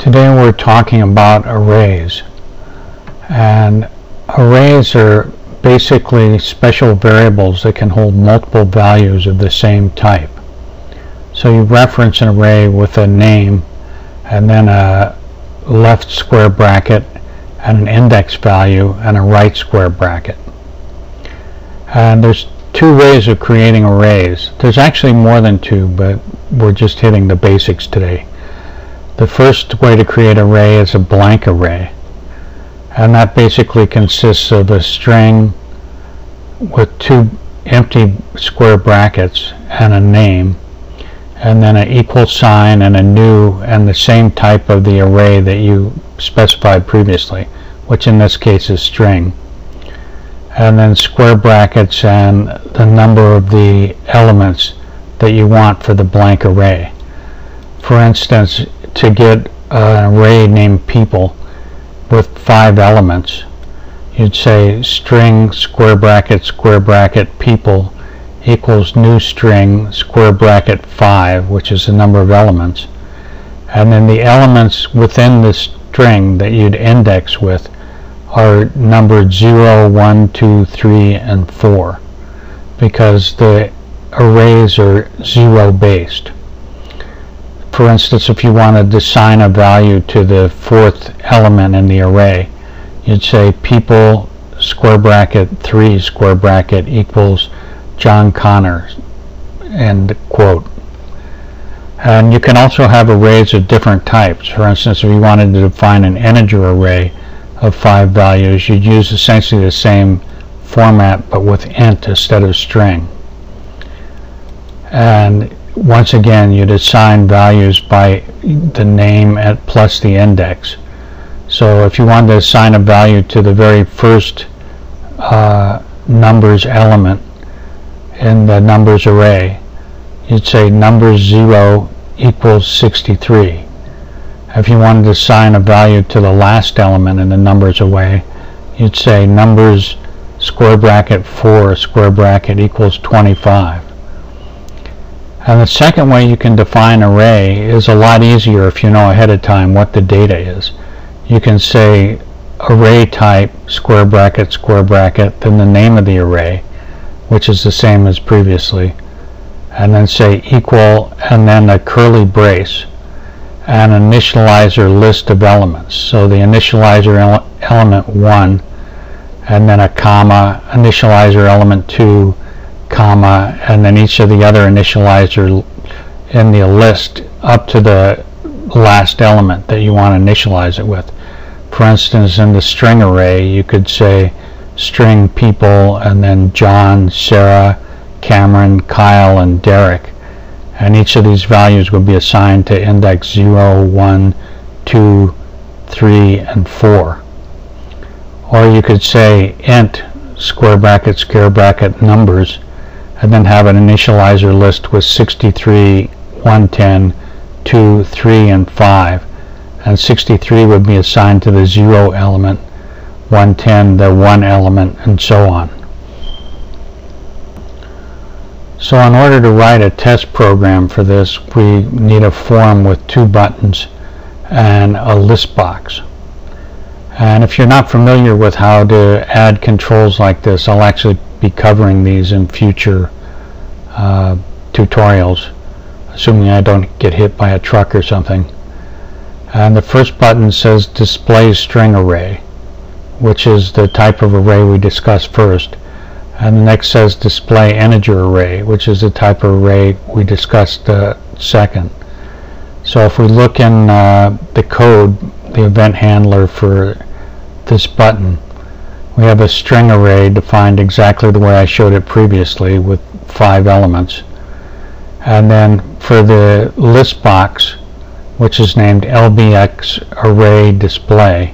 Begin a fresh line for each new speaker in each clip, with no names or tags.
Today we're talking about arrays, and arrays are basically special variables that can hold multiple values of the same type. So you reference an array with a name and then a left square bracket and an index value and a right square bracket. And there's two ways of creating arrays. There's actually more than two, but we're just hitting the basics today. The first way to create an array is a blank array, and that basically consists of a string with two empty square brackets and a name, and then an equal sign and a new and the same type of the array that you specified previously, which in this case is string, and then square brackets and the number of the elements that you want for the blank array. For instance, to get an array named people with 5 elements, you'd say string square bracket people equals new string square bracket 5, which is the number of elements, and then the elements within the string that you'd index with are numbered 0, 1, 2, 3, and 4 because the arrays are 0 based. For instance, if you wanted to assign a value to the 4th element in the array, you'd say people square bracket 3 square bracket equals John Connor, end quote. And you can also have arrays of different types. For instance, if you wanted to define an integer array of 5 values, you'd use essentially the same format but with int instead of string. And once again, you'd assign values by the name plus the index. So if you wanted to assign a value to the very first numbers element in the numbers array, you'd say numbers 0 equals 63. If you wanted to assign a value to the last element in the numbers array, you'd say numbers square bracket 4 square bracket equals 25. And the second way you can define an array is a lot easier if you know ahead of time what the data is. You can say array type square bracket then the name of the array, which is the same as previously, and then say equal and then a curly brace and initializer list of elements. So the initializer element 1 and then a comma, initializer element 2, comma, and then each of the other initializer in the list up to the last element that you want to initialize it with. For instance, in the string array, you could say string people and then John, Sarah, Cameron, Kyle, and Derek, and each of these values would be assigned to index 0, 1, 2, 3, and 4. Or you could say int square bracket numbers and then have an initializer list with 63, 110, 2, 3, and 5. And 63 would be assigned to the 0 element, 110 the 1 element, and so on. So in order to write a test program for this, we need a form with 2 buttons and a list box. And if you're not familiar with how to add controls like this, I'll actually be covering these in future tutorials, assuming I don't get hit by a truck or something. And the first button says display string array, which is the type of array we discussed first. And the next says display integer array, which is the type of array we discussed second. So if we look in the code, the event handler for this button, we have a string array defined exactly the way I showed it previously with 5 elements. And then for the list box, which is named LBX array display,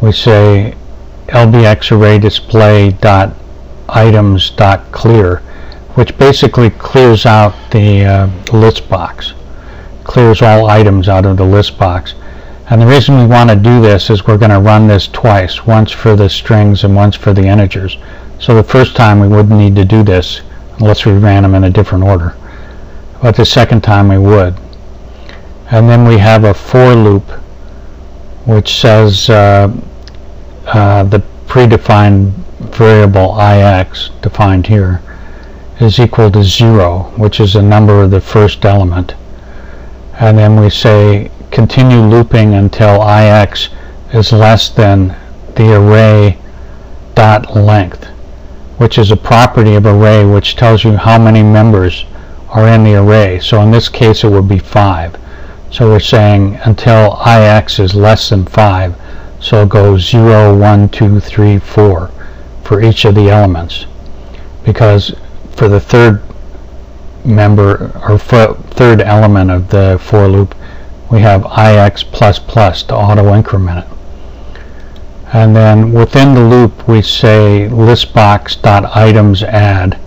we say LBX array display dot items dot clear, which basically clears out the list box, clears all items out of the list box. And the reason we want to do this is we're going to run this twice, once for the strings and once for the integers. So the first time we wouldn't need to do this unless we ran them in a different order. But the second time we would. And then we have a for loop which says the predefined variable ix, defined here, is equal to 0, which is the number of the first element. And then we say continue looping until ix is less than the array dot length, which is a property of array which tells you how many members are in the array. So in this case it would be 5. So we're saying until ix is less than 5, so it goes 0, 1, 2, 3, 4 for each of the elements, because for the third member or third element of the for loop we have ix plus plus to auto increment it. And then within the loop we say listbox.items add,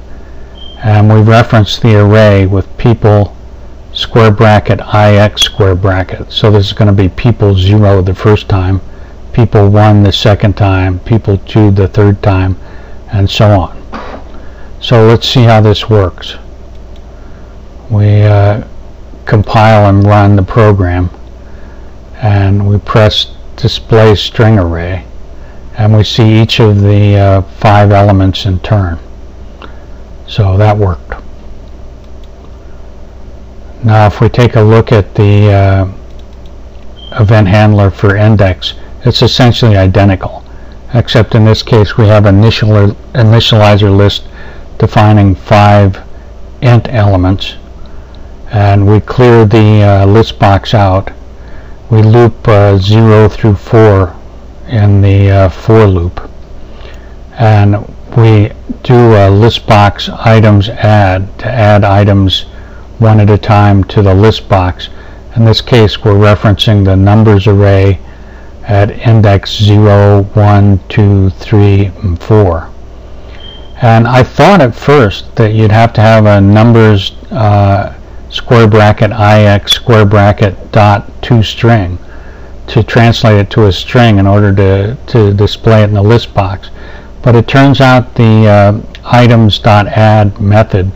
and we reference the array with people square bracket ix square bracket. So this is going to be people 0 the first time, people 1 the second time, people 2 the third time, and so on. So let's see how this works. We compile and run the program, and we press display string array, and we see each of the 5 elements in turn. So that worked. Now if we take a look at the event handler for index, it's essentially identical, except in this case we have initializer list defining 5 int elements, and we clear the list box out. We loop 0 through 4 in the for loop, and we do a list box items add to add items one at a time to the list box. In this case we're referencing the numbers array at index 0, 1, 2, 3, and 4. And I thought at first that you'd have to have a numbers square bracket ix square bracket dot toString to translate it to a string in order to display it in the list box. But it turns out the items.add method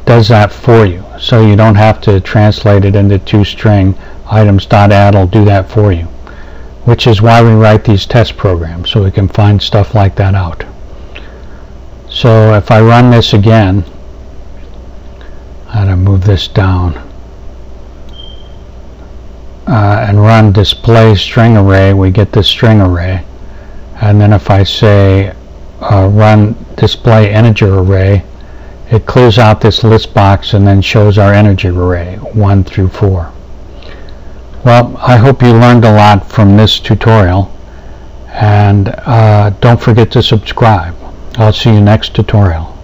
does that for you, so you don't have to translate it into toString. Items.add will do that for you, which is why we write these test programs, so we can find stuff like that out. So if I run this again, I'm going to move this down and run display string array, we get this string array. And then if I say run display integer array, it clears out this list box and then shows our integer array 1 through 4. Well, I hope you learned a lot from this tutorial, and don't forget to subscribe. I'll see you next tutorial.